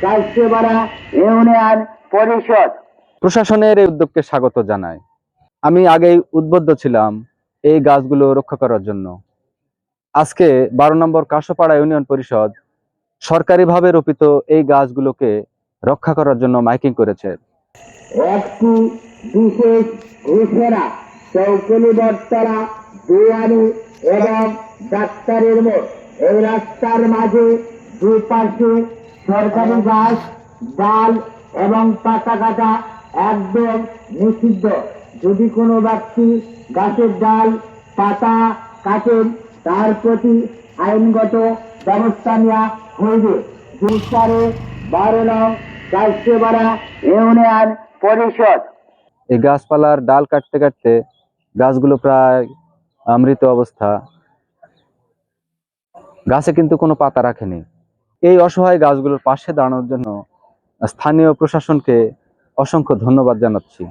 কাশিপাড়া union পরিষদ প্রশাসনের এই উদ্যোগকে স্বাগত জানাই। আমি আগেই উদ্বুদ্ধ ছিলাম এই গাছগুলো রক্ষা করার জন্য। আজকে 12 নম্বর কাশিপাড়া ইউনিয়ন পরিষদ সরকারিভাবে রোপিত এই গাছগুলোকে রক্ষা করার জন্য মাইকিং করেছে। একটি বিশেষ ঘোষণা চৌকলি বটতলা দুয়ারি এবং ডাক্তারের মোড় এই রাস্তার মাঝে দুই পাশে সরকারি গাছ ডাল এবং পাতা কাটা একদম নিষিদ্ধ। যদি কোনো ব্যক্তি গাছের ডাল পাতা কাটেন তার প্রতি আইনগত ব্যবস্থা নেওয়া হইবে। 12 নং কাশিপাড়া ইউনিয়ন পরিষদ। এই গাছপালার ডাল কাটতে কাটতে গাছগুলো প্রায় মৃত অবস্থা। গাছে কিন্তু কোনো পাতা রাখেনি। এই অসহায় গাছগুলোর পাশে দাঁড়ানোর জন্য স্থানীয় প্রশাসনকে অসংখ্য ধন্যবাদ জানাচ্ছি।